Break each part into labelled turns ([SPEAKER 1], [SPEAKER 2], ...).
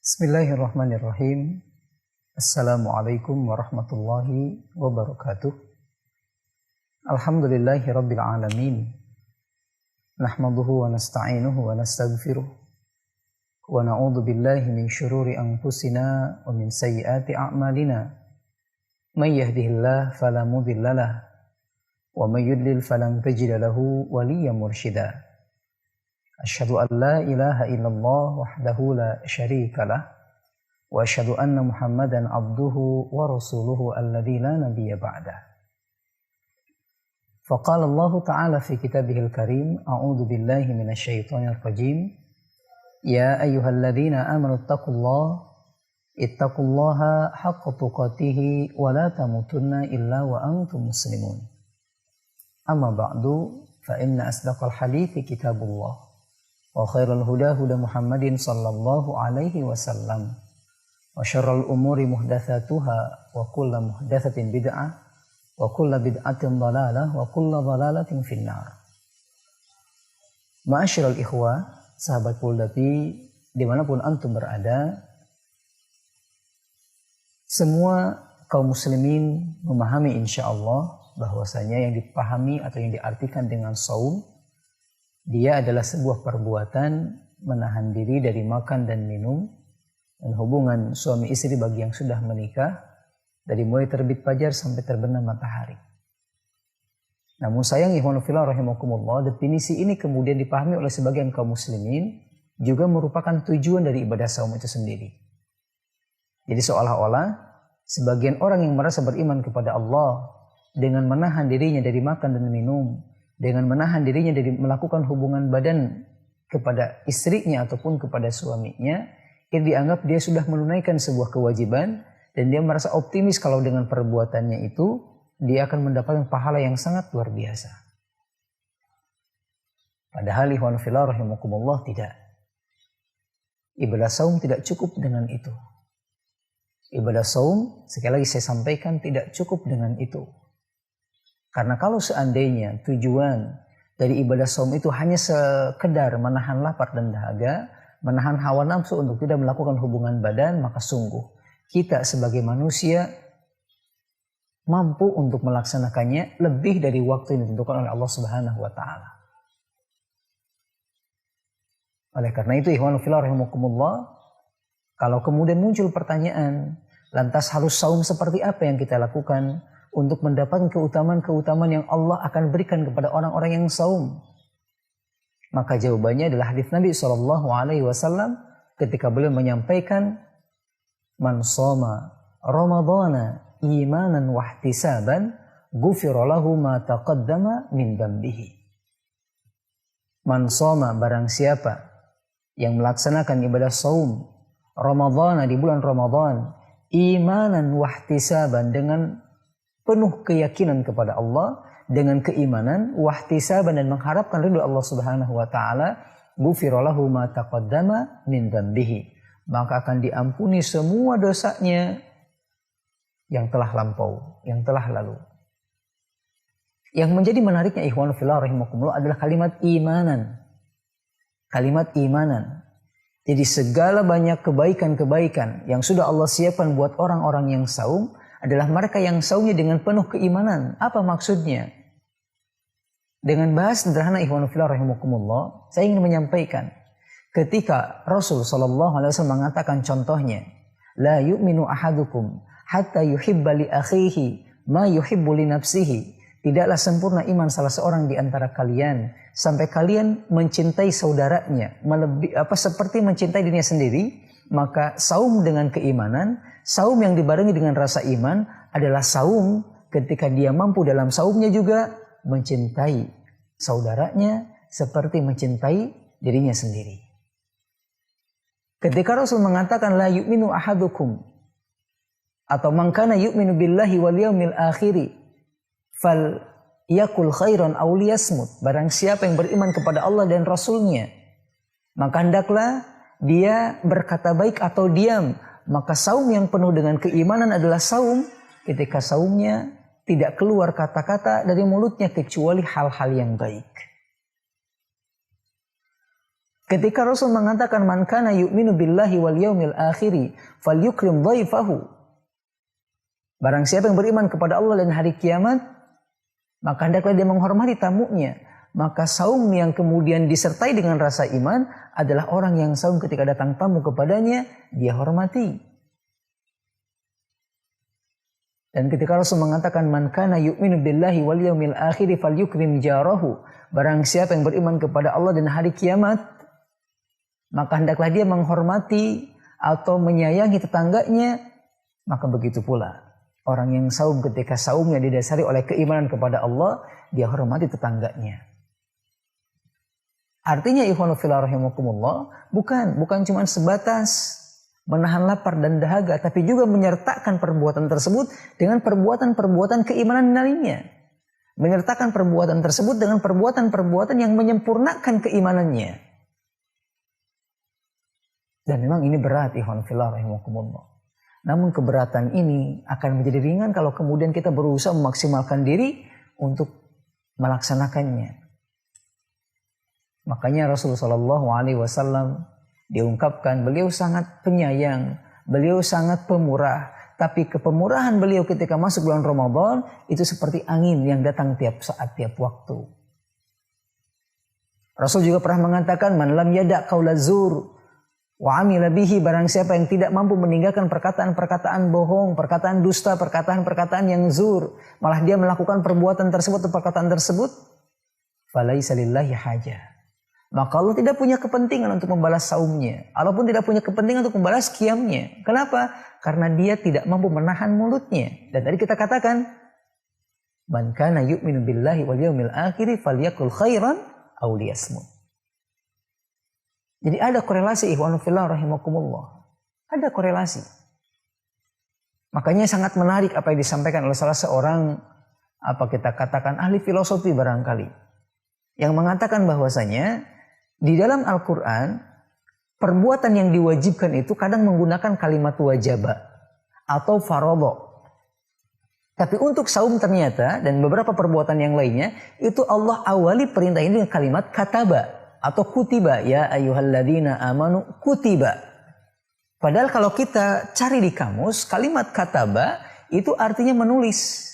[SPEAKER 1] Bismillahirrahmanirrahim. Assalamualaikum warahmatullahi wabarakatuh. Alhamdulillahi rabbil alamin. Nahmaduhu wa nasta'inuhu wa nastaghfiruh. Wa na'udhu billahi min syururi anfusina wa min sayyiati a'malina. Man yahdihillah fala mudhillalah. Wa man yudlil falan tajida lahu waliyyan mursyida. Asyhadu an la ilaha illallah wahdahu la syarika lah wa asyhadu anna Muhammadan abduhu wa rasuluhu alladzi la nabiyya ba'dah. Faqala Allah ta'ala fi kitabihil karim, a'udzu billahi minasyaitonir rajim. Ya ayyuhalladzina amanu ittaqullaha haqqa tuqatih wa la tamutunna illa wa antum muslimun. Amma ba'du, fa inna asdaqal hadithi kitabullah. Wa khairal huda huda Muhammadin sallallahu alaihi wasallam. Wa syarrul umuri muhdatsatuha wa kullu muhdatsatin bid'ah wa kullu bid'atin dhalalah wa kullu dhalalatin finnar. Ma'asyiral ikhwah, sahabat Poldapi dimanapun antum berada, semua kaum muslimin memahami insyaallah bahwasanya yang dipahami atau yang diartikan dengan saum, dia adalah sebuah perbuatan menahan diri dari makan dan minum dan hubungan suami istri bagi yang sudah menikah dari mulai terbit fajar sampai terbenam matahari. Namun sayang ikhwan fillah rahimakumullah, definisi ini kemudian dipahami oleh sebagian kaum muslimin juga merupakan tujuan dari ibadah saum itu sendiri. Jadi seolah-olah sebagian orang yang merasa beriman kepada Allah dengan menahan dirinya dari makan dan minum, dengan menahan dirinya dari melakukan hubungan badan kepada istrinya ataupun kepada suaminya, ini dianggap dia sudah menunaikan sebuah kewajiban dan dia merasa optimis kalau dengan perbuatannya itu dia akan mendapatkan pahala yang sangat luar biasa. Padahal ikhwan fillah rahimakumullah tidak. Ibadah saum tidak cukup dengan itu. Ibadah saum, sekali lagi saya sampaikan, tidak cukup dengan itu. Karena kalau seandainya tujuan dari ibadah saum itu hanya sekedar menahan lapar dan dahaga, menahan hawa nafsu untuk tidak melakukan hubungan badan, maka sungguh kita sebagai manusia mampu untuk melaksanakannya lebih dari waktu yang ditentukan oleh Allah Subhanahu wa taala. Oleh karena itu ikhwan fillah rahimakumullah, kalau kemudian muncul pertanyaan, lantas harus saum seperti apa yang kita lakukan untuk mendapatkan keutamaan-keutamaan yang Allah akan berikan kepada orang-orang yang saum? Maka jawabannya adalah hadis Nabi SAW ketika beliau menyampaikan, Man shoma Ramadhana imanan wahtisaban ghufira lahu ma taqaddama min dambihi. Man shoma, barang siapa yang melaksanakan ibadah saum Ramadhana, di bulan Ramadan, imanan wahtisaban, dengan penuh keyakinan kepada Allah, dengan keimanan, wahtisaban, dan mengharapkan ridho Allah Subhanahu wa taala, ghufira lahu ma taqaddama min dzambihi, maka akan diampuni semua dosanya yang telah lampau, yang telah lalu. Yang menjadi menariknya ikhwan fillah rahimakumullah adalah kalimat imanan. Kalimat imanan. Jadi segala banyak kebaikan-kebaikan yang sudah Allah siapkan buat orang-orang yang saum adalah mereka yang saumnya dengan penuh keimanan. Apa maksudnya? Dengan bahasa sederhana ikhwan fillah rahimakumullah, saya ingin menyampaikan ketika Rasul sallallahu alaihi wasallam mengatakan contohnya, la yu'minu ahadukum hatta yuhibba li akhihi ma yuhibbu li nafsihi. Tidaklah sempurna iman salah seorang di antara kalian sampai kalian mencintai saudaranya seperti mencintai dirinya sendiri. Maka saum dengan keimanan, saum yang dibarengi dengan rasa iman adalah saum ketika dia mampu dalam saumnya juga mencintai saudaranya seperti mencintai dirinya sendiri. Ketika Rasul mengatakan la yu'minu ahadukum, atau man kana yu'minu billahi wal yaumil akhiri fal yakul khairan aw liyasmut, barang siapa yang beriman kepada Allah dan Rasulnya, maka hendaklah dia berkata baik atau diam. Maka saum yang penuh dengan keimanan adalah saum ketika saumnya tidak keluar kata-kata dari mulutnya kecuali hal-hal yang baik. Ketika Rasul mengatakan man kana yu'minu billahi wal yaumil akhiri falyukrim dhaifahu. Barang siapa yang beriman kepada Allah dan hari kiamat, maka hendaklah dia menghormati tamunya. Maka saum yang kemudian disertai dengan rasa iman adalah orang yang saum ketika datang tamu kepadanya, dia hormati. Dan ketika Rasul mengatakan man kana yu'minu billahi wal yaumil akhiri falyukrim jarahu. Barang siapa yang beriman kepada Allah dan hari kiamat, maka hendaklah dia menghormati atau menyayangi tetangganya. Maka begitu pula orang yang saum ketika saumnya didasari oleh keimanan kepada Allah, dia hormati tetangganya. Artinya ikhwanu fillah rahimakumullah, bukan cuma sebatas menahan lapar dan dahaga, tapi juga menyertakan perbuatan tersebut dengan perbuatan-perbuatan keimanan lainnya. Menyertakan perbuatan tersebut dengan perbuatan-perbuatan yang menyempurnakan keimanannya. Dan memang ini berat ikhwan fillah rahimakumullah. Namun keberatan ini akan menjadi ringan kalau kemudian kita berusaha memaksimalkan diri untuk melaksanakannya. Makanya Rasulullah SAW diungkapkan beliau sangat penyayang, beliau sangat pemurah. Tapi kepemurahan beliau ketika masuk bulan Ramadan itu seperti angin yang datang tiap saat, tiap waktu. Rasul juga pernah mengatakan man lam yada' qaula zur wa amila bihi, barang siapa yang tidak mampu meninggalkan perkataan-perkataan bohong, perkataan dusta, perkataan-perkataan yang zur, malah dia melakukan perbuatan tersebut atau perkataan tersebut, falaisa lillahi hajah. Maka Allah tidak punya kepentingan untuk membalas saumnya. Allah pun tidak punya kepentingan untuk membalas qiyamnya. Kenapa? Karena dia tidak mampu menahan mulutnya. Dan tadi kita katakan, man kana yu'minu billahi wal yaumil akhiri falyakul khairan aw liyasmut. Jadi ada korelasi ikhwanu fillah rahimakumullah. Ada korelasi. Makanya sangat menarik apa yang disampaikan oleh salah seorang, apa kita katakan, ahli filosofi barangkali. Yang mengatakan bahwasanya di dalam Al-Quran, perbuatan yang diwajibkan itu kadang menggunakan kalimat wajaba atau faradha. Tapi untuk saum ternyata dan beberapa perbuatan yang lainnya, itu Allah awali perintah ini dengan kalimat kataba atau kutiba, ya ayyuhalladzina amanu kutiba. Padahal kalau kita cari di kamus, kalimat kataba itu artinya menulis.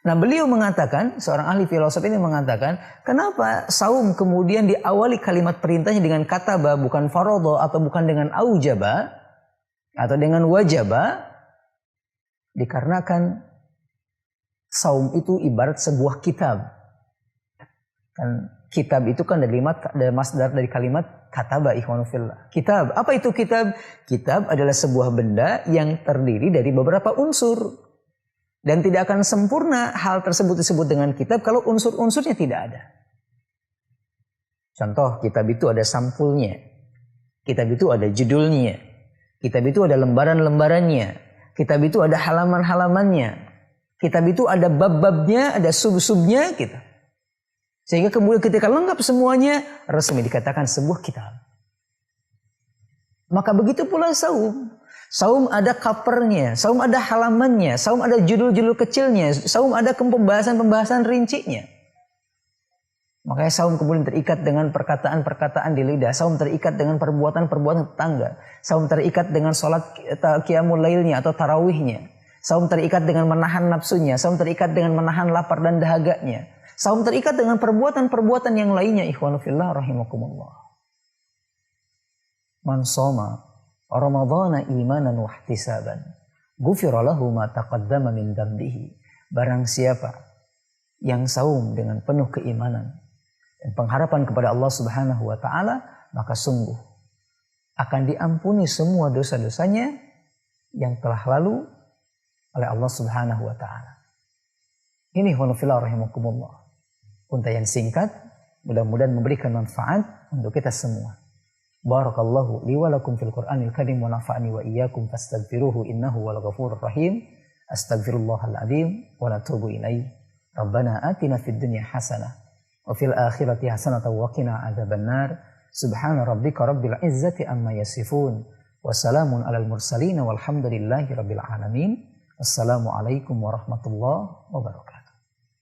[SPEAKER 1] Nah beliau mengatakan, seorang ahli filosofi ini mengatakan, kenapa saum kemudian diawali kalimat perintahnya dengan kataba, bukan faradha atau bukan dengan aujaba atau dengan wajaba? Dikarenakan saum itu ibarat sebuah kitab. Kan kitab itu kan dari masdar dari kalimat kataba ikhwanu fillah. Kitab, apa itu kitab? Kitab adalah sebuah benda yang terdiri dari beberapa unsur. Dan tidak akan sempurna hal tersebut disebut dengan kitab kalau unsur-unsurnya tidak ada. Contoh, kitab itu ada sampulnya. Kitab itu ada judulnya. Kitab itu ada lembaran-lembarannya. Kitab itu ada halaman-halamannya. Kitab itu ada bab-babnya, ada sub-subnya gitu. Sehingga kemudian ketika lengkap semuanya, resmi dikatakan sebuah kitab. Maka begitu pula saum. Saum ada covernya, saum ada halamannya, saum ada judul-judul kecilnya, saum ada pembahasan-pembahasan rincinya. Makanya saum kemudian terikat dengan perkataan-perkataan di lidah, saum terikat dengan perbuatan-perbuatan tetangga, saum terikat dengan sholat qiyamul lailnya atau tarawihnya, saum terikat dengan menahan nafsunya, saum terikat dengan menahan lapar dan dahaganya, saum terikat dengan perbuatan-perbuatan yang lainnya. Ikhwanu fillah rahimakumullah. Man shoma Ramadhana imanan wa ihtisaban ghufira lahu ma taqaddama min dzambihi. Barang siapa yang saum dengan penuh keimanan dan pengharapan kepada Allah Subhanahu wa taala, maka sungguh akan diampuni semua dosa-dosanya yang telah lalu oleh Allah Subhanahu wa taala. Ini hunufillah rahimakumullah. Untayan singkat, mudah-mudahan memberikan manfaat untuk kita semua. Barakallahu li wa lakum fil Qur'anil Karim wa nafa'ani wa iyyakum fastaghfiruhu innahu wal ghafurur rahim. Astaghfirullahal azim wa natubu ilaihi. Rabbana atina fid dunya hasanah wa fil akhirati hasanah wa qina adzabannar. Subhana rabbika rabbil izzati amma yasifun wa salamun alal mursalin walhamdulillahi rabbil alamin. Assalamualaikum warahmatullahi wabarakatuh.